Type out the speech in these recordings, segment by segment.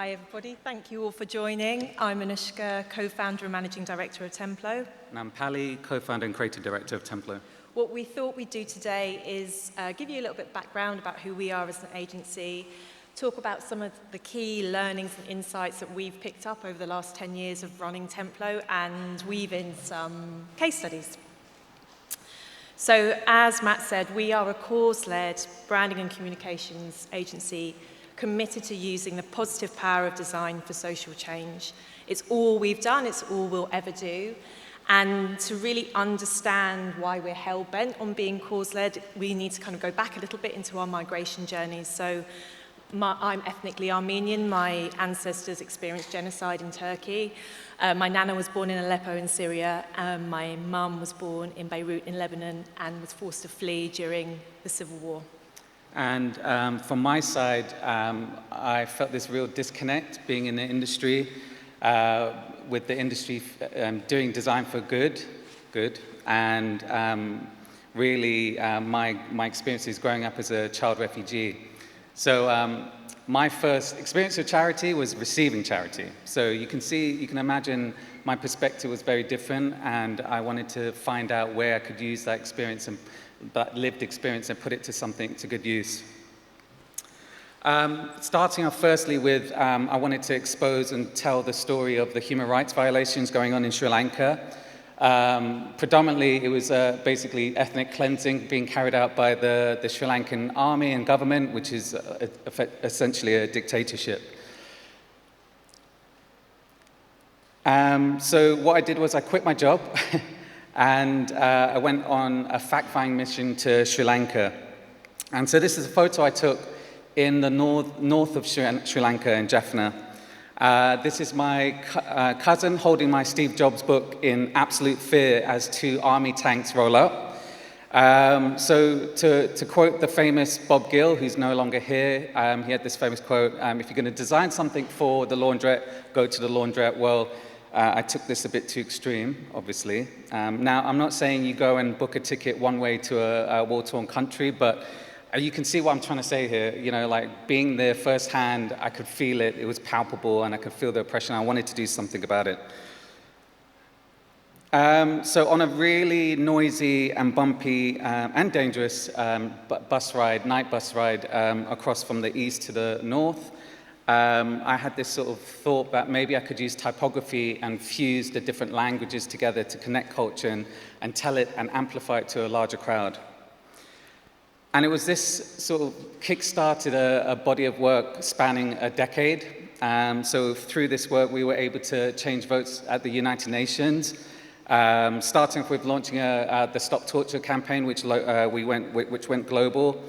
Hi everybody, thank you all for joining. I'm Anoushka, co-founder and managing director of Templo. And I'm Pali, co-founder and creative director of Templo. What we thought we'd do today is give you a little bit of background about who we are as an agency, talk about some of the key learnings and insights that we've picked up over the last 10 years of running Templo, and weave in some case studies. So as Matt said, we are a cause-led branding and communications agency committed to using the positive power of design for social change. It's all we've done, it's all we'll ever do. And to really understand why we're hell-bent on being cause-led, we need to kind of go back a little bit into our migration journeys. So I'm ethnically Armenian. My ancestors experienced genocide in Turkey. My nana was born in Aleppo in Syria. My mum was born in Beirut in Lebanon and was forced to flee during the civil war. And from my side, I felt this real disconnect being in the industry, with the industry doing design for good, and really my experiences growing up as a child refugee. So my first experience with charity was receiving charity. So you can imagine my perspective was very different, and I wanted to find out where I could use that experience and that lived experience and put it to good use. Starting off firstly with, I wanted to expose and tell the story of the human rights violations going on in Sri Lanka. Predominantly, it was basically ethnic cleansing being carried out by the Sri Lankan army and government, which is essentially a dictatorship. So what I did was I quit my job and I went on a fact-finding mission to Sri Lanka. And so this is a photo I took in the north of Sri Lanka in Jaffna. This is my cousin holding my Steve Jobs book in absolute fear as two army tanks roll up. So to quote the famous Bob Gill, who's no longer here, he had this famous quote, if you're going to design something for the laundrette, go to the laundrette. Well, I took this a bit too extreme, obviously. Now, I'm not saying you go and book a ticket one way to a war-torn country, but you can see what I'm trying to say here. You know, like being there firsthand, I could feel it. It was palpable, and I could feel the oppression. I wanted to do something about it. So on a really noisy and bumpy and dangerous night bus ride across from the east to the north, I had this sort of thought that maybe I could use typography and fuse the different languages together to connect culture and tell it and amplify it to a larger crowd. And it was this sort of kick-started a body of work spanning a decade. So through this work, we were able to change votes at the United Nations, starting off with launching the Stop Torture campaign, which went global.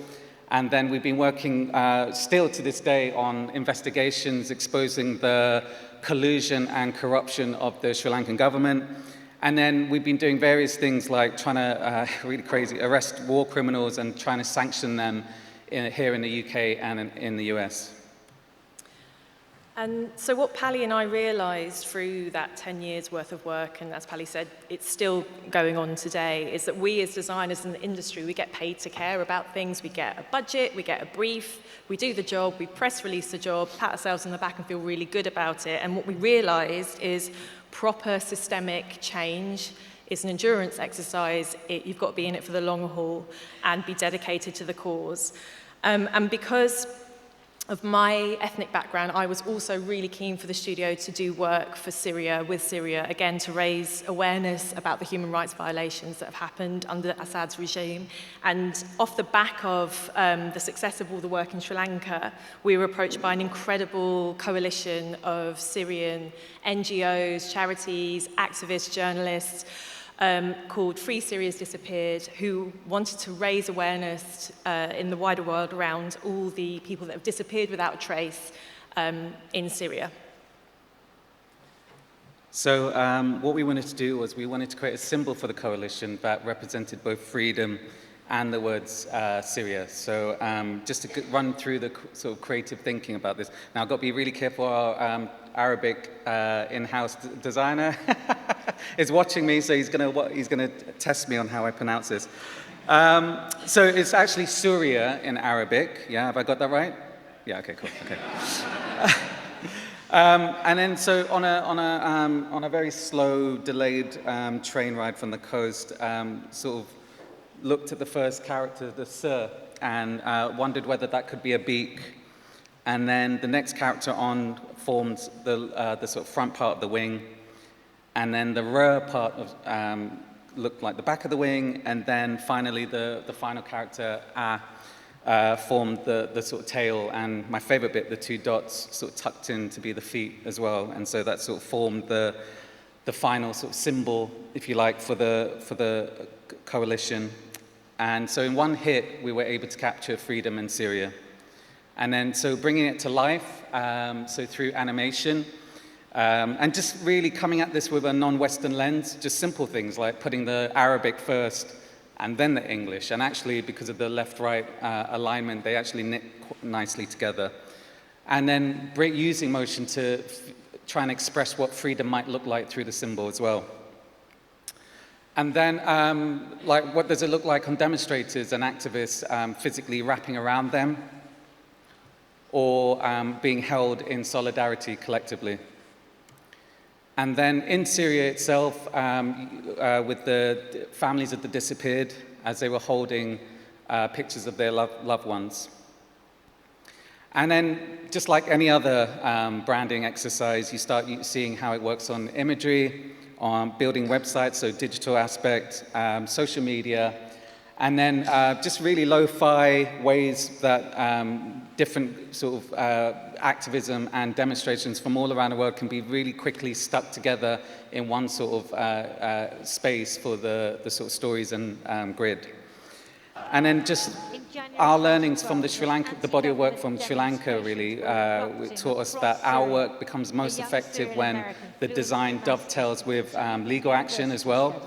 And then we've been working still to this day on investigations exposing the collusion and corruption of the Sri Lankan government. And then we've been doing various things like trying to, really crazy, arrest war criminals and trying to sanction them here in the UK and in the US. And so what Pali and I realised through that 10 years worth of work, and as Pali said, it's still going on today, is that we as designers in the industry, we get paid to care about things. We get a budget, we get a brief, we do the job, we press release the job, pat ourselves on the back and feel really good about it. And what we realised is proper systemic change is an endurance exercise. You've got to be in it for the long haul and be dedicated to the cause. And because of my ethnic background, I was also really keen for the studio to do work for Syria, with Syria, again, to raise awareness about the human rights violations that have happened under Assad's regime. And off the back of the success of all the work in Sri Lanka, we were approached by an incredible coalition of Syrian NGOs, charities, activists, journalists, called Free Syria's Disappeared, who wanted to raise awareness in the wider world around all the people that have disappeared without a trace in Syria. So what we wanted to do was we wanted to create a symbol for the coalition that represented both freedom and the words Syria. So just to run through the sort of creative thinking about this. Now, I've got to be really careful. Our Arabic in-house designer is watching me, so he's gonna test me on how I pronounce this. So it's actually Surya in Arabic. Yeah, have I got that right? Yeah, okay, cool, okay. And then, so on a very slow, delayed train ride from the coast, sort of looked at the first character, the Sir, and wondered whether that could be a beak. And then the next character on formed the sort of front part of the wing, and then the rear part of, looked like the back of the wing, and then finally the final character, formed the sort of tail, and my favorite bit, the two dots sort of tucked in to be the feet as well, and so that sort of formed the final sort of symbol, if you like, for the coalition. And so in one hit, we were able to capture freedom in Syria. And then, so bringing it to life, so through animation, and just really coming at this with a non-Western lens, just simple things like putting the Arabic first and then the English. And actually, because of the left-right alignment, they actually knit nicely together. And then using motion to try and express what freedom might look like through the symbol as well. And then, like, what does it look like on demonstrators and activists physically wrapping around them, or being held in solidarity collectively. And then in Syria itself, with the families of the disappeared, as they were holding pictures of their loved ones. And then, just like any other branding exercise, you start seeing how it works on imagery, on building websites, so digital aspect, social media, and then just really lo-fi ways that different sort of activism and demonstrations from all around the world can be really quickly stuck together in one sort of space for the sort of stories and grid. And then just our learnings from the Sri Lanka, the body of work from Sri Lanka really taught us that our work becomes most effective when the design dovetails with legal action as well.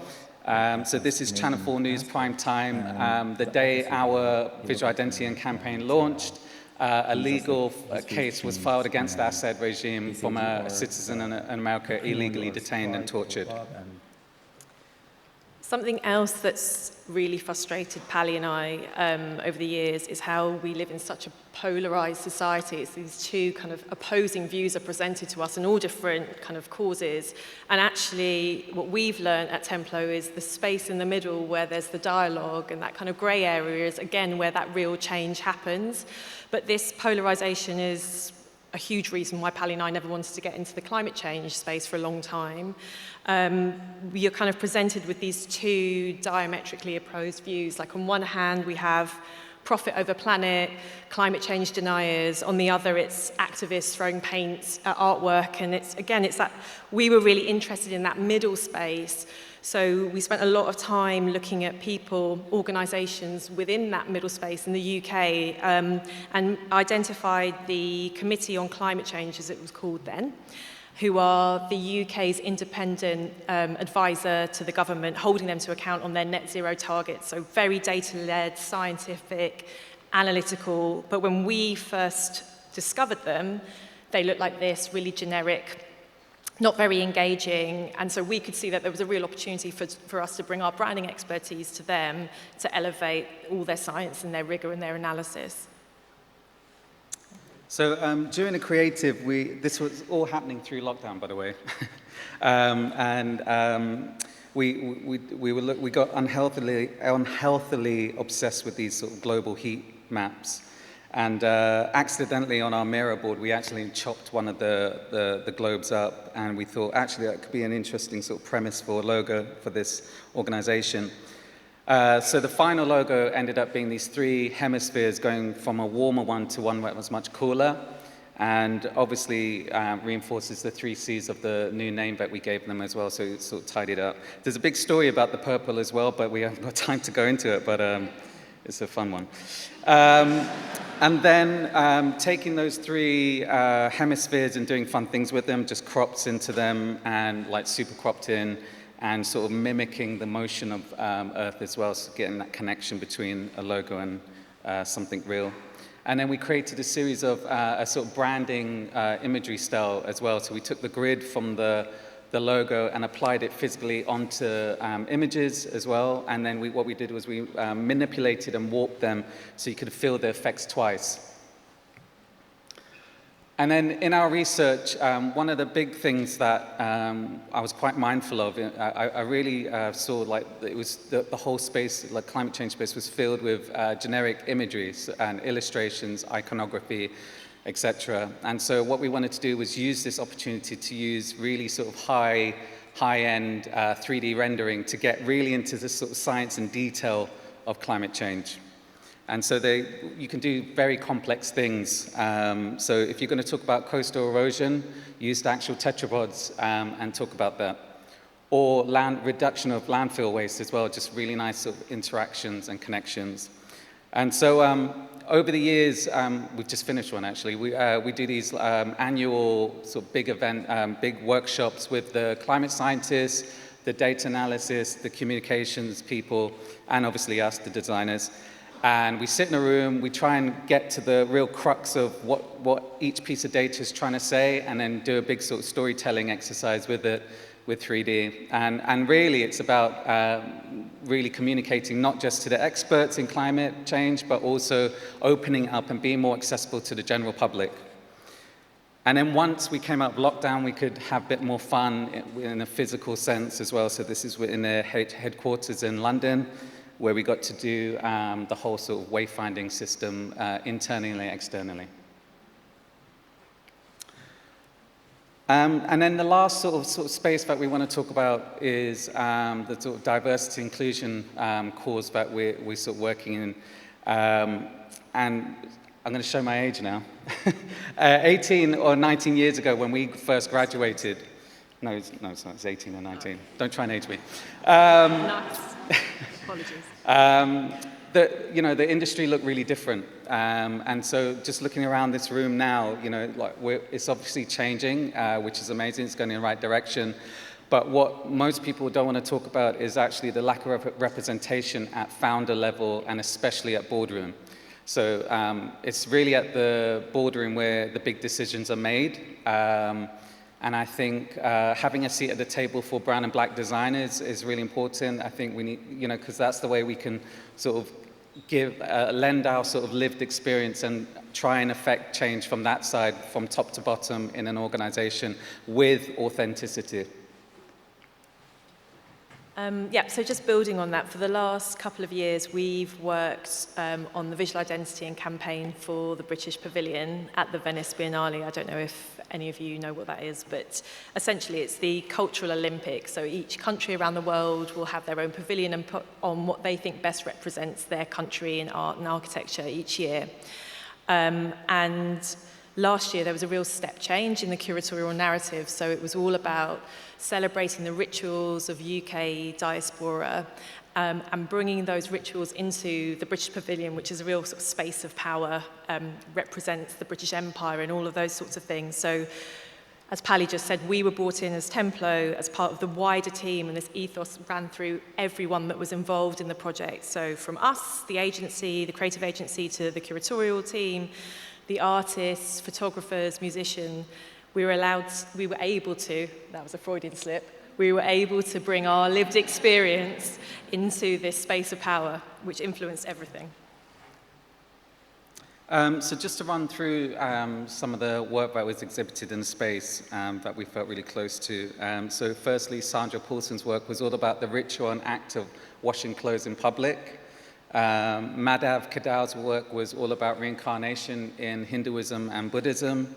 So this is Channel 4 News prime time. The day our visual identity and campaign launched, a legal case was filed against the Assad regime from a citizen in America illegally detained and tortured. Something else that's really frustrated Pali and I over the years is how we live in such a polarized society. It's these two kind of opposing views are presented to us in all different kind of causes. And actually, what we've learned at Templo is the space in the middle where there's the dialogue and that kind of grey area is, again, where that real change happens. But this polarization is a huge reason why Pali and I never wanted to get into the climate change space for a long time. You're kind of presented with these two diametrically opposed views. Like on one hand, we have profit over planet, climate change deniers. On the other, it's activists throwing paint at artwork. And it's that we were really interested in that middle space. So we spent a lot of time looking at people, organisations within that middle space in the UK, and identified the Committee on Climate Change, as it was called then, who are the UK's independent advisor to the government, holding them to account on their net zero targets. So very data-led, scientific, analytical. But when we first discovered them, they looked like this, really generic, not very engaging, and so we could see that there was a real opportunity for us to bring our branding expertise to them to elevate all their science and their rigor and their analysis. So during the creative, this was all happening through lockdown, by the way, we got unhealthily obsessed with these sort of global heat maps. And accidentally on our Miro board, we actually chopped one of the globes up, and we thought, actually, that could be an interesting sort of premise for a logo for this organization. So the final logo ended up being these three hemispheres going from a warmer one to one that was much cooler, and obviously reinforces the 3 C's of the new name that we gave them as well, so it sort of tidied up. There's a big story about the purple as well, but we haven't got time to go into it, but it's a fun one. And then taking those 3 hemispheres and doing fun things with them, just cropped into them and like super cropped in, and sort of mimicking the motion of Earth as well, so getting that connection between a logo and something real. And then we created a series of a sort of branding imagery style as well. So we took the grid from the logo and applied it physically onto images as well. And then what we did was we manipulated and warped them so you could feel the effects twice. And then in our research, one of the big things that I was quite mindful of, I really saw like it was the whole space, like climate change space, was filled with generic imageries and illustrations, iconography, etc. And so what we wanted to do was use this opportunity to use really sort of high-end 3D rendering to get really into the sort of science and detail of climate change. And so you can do very complex things. So if you're going to talk about coastal erosion, use the actual tetrapods and talk about that. Or reduction of landfill waste as well, just really nice sort of interactions and connections. And so over the years, we've just finished one actually, we do these annual sort of big workshops with the climate scientists, the data analysis, the communications people, and obviously us, the designers. And we sit in a room, we try and get to the real crux of what each piece of data is trying to say, and then do a big sort of storytelling exercise with it, with 3D. And really, it's about really communicating not just to the experts in climate change, but also opening up and being more accessible to the general public. And then once we came out of lockdown, we could have a bit more fun in a physical sense as well. So this is in their headquarters in London, where we got to do the whole sort of wayfinding system internally and externally. And then the last sort of space that we want to talk about is the sort of diversity inclusion cause that we're sort of working in. And I'm going to show my age now. 18 or 19 years ago when we first graduated, no, it's not, it's 18 or 19. Don't try and age me. Nice. Apologies. The industry looked really different, and so just looking around this room now, it's obviously changing, which is amazing. It's going in the right direction. But what most people don't want to talk about is actually the lack of representation at founder level and especially at boardroom. So it's really at the boardroom where the big decisions are made. And I think having a seat at the table for brown and black designers is really important. I think we need, because that's the way we can sort of lend our sort of lived experience and try and affect change from that side, from top to bottom in an organization with authenticity. So just building on that, for the last couple of years, we've worked on the visual identity and campaign for the British Pavilion at the Venice Biennale. I don't know if any of you know what that is, but essentially it's the Cultural Olympics. So each country around the world will have their own pavilion and put on what they think best represents their country in art and architecture each year. And last year, there was a real step change in the curatorial narrative. So it was all about celebrating the rituals of UK diaspora and bringing those rituals into the British Pavilion, which is a real sort of space of power, represents the British Empire and all of those sorts of things. So as Pali just said, we were brought in as Templo, as part of the wider team, and this ethos ran through everyone that was involved in the project. So from us, the agency, the creative agency, to the curatorial team, the artists, photographers, musicians, we were able to, that was a Freudian slip, we were able to bring our lived experience into this space of power, which influenced everything. So just to run through some of the work that was exhibited in the space that we felt really close to. So firstly, Sandra Paulson's work was all about the ritual and act of washing clothes in public. Madhav Kadal's work was all about reincarnation in Hinduism and Buddhism.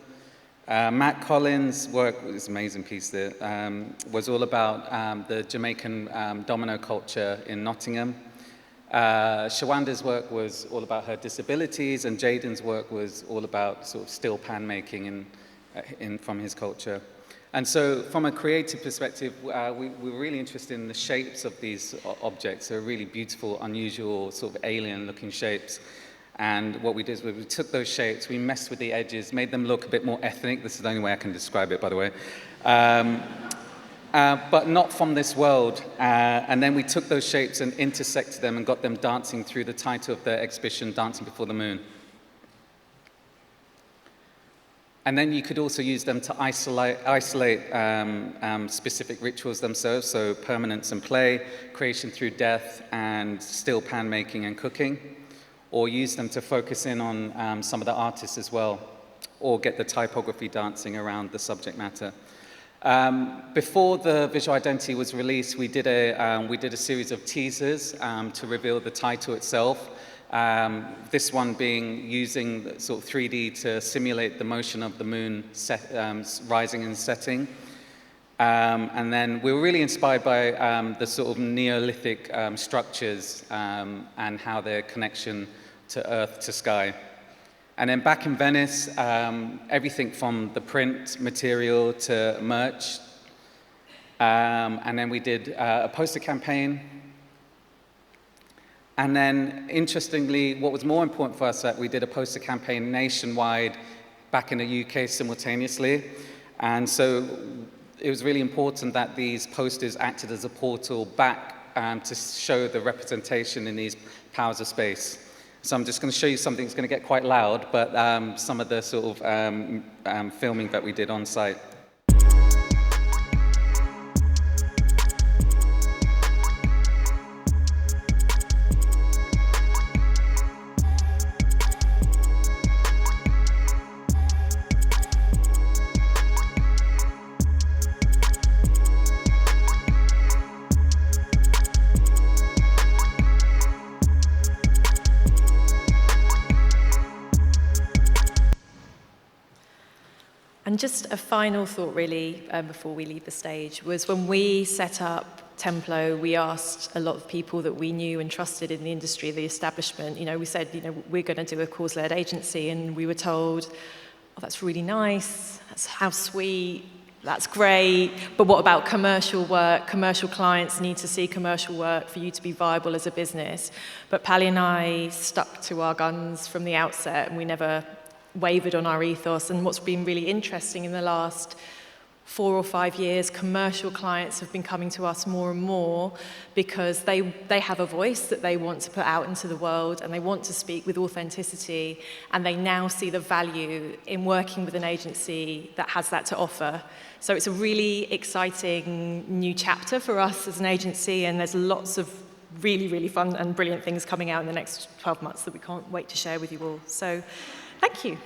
Matt Collins' work was an amazing piece there, was all about the Jamaican domino culture in Nottingham. Shawanda's work was all about her disabilities, and Jaden's work was all about sort of steel pan making from his culture. And so from a creative perspective, we were really interested in the shapes of these objects. They're really beautiful, unusual, sort of alien-looking shapes. And what we did was we took those shapes, we messed with the edges, made them look a bit more ethnic. This is the only way I can describe it, by the way. But not from this world. And then we took those shapes and intersected them and got them dancing through the title of the exhibition, Dancing Before the Moon. And then you could also use them to isolate specific rituals themselves, so permanence and play, creation through death, and still pan making and cooking, or use them to focus in on some of the artists as well. or get the typography dancing around the subject matter. Before the visual identity was released, we did a series of teasers to reveal the title itself. This one being using sort of 3D to simulate the motion of the moon rising and setting. And then we were really inspired by the sort of Neolithic structures and how their connection to earth to sky. And then back in Venice, everything from the print material to merch. And then we did a poster campaign. And then, interestingly, what was more important for us, that we did a poster campaign nationwide back in the UK simultaneously. And so it was really important that these posters acted as a portal back to show the representation in these powers of space. So I'm just going to show you something that's going to get quite loud, but some of the sort of filming that we did on site. And just a final thought, really, before we leave the stage, was when we set up Templo, we asked a lot of people that we knew and trusted in the industry, the establishment. You know, we said, you know, we're going to do a cause-led agency, and we were told, oh, that's really nice, that's how sweet, that's great, but what about commercial work? Commercial clients need to see commercial work for you to be viable as a business. But Pali and I stuck to our guns from the outset, and we never wavered on our ethos. And what's been really interesting in the last 4 or 5 years, commercial clients have been coming to us more and more because they have a voice that they want to put out into the world, and they want to speak with authenticity, and they now see the value in working with an agency that has that to offer. So it's a really exciting new chapter for us as an agency, and there's lots of really, really fun and brilliant things coming out in the next 12 months that we can't wait to share with you all. So thank you.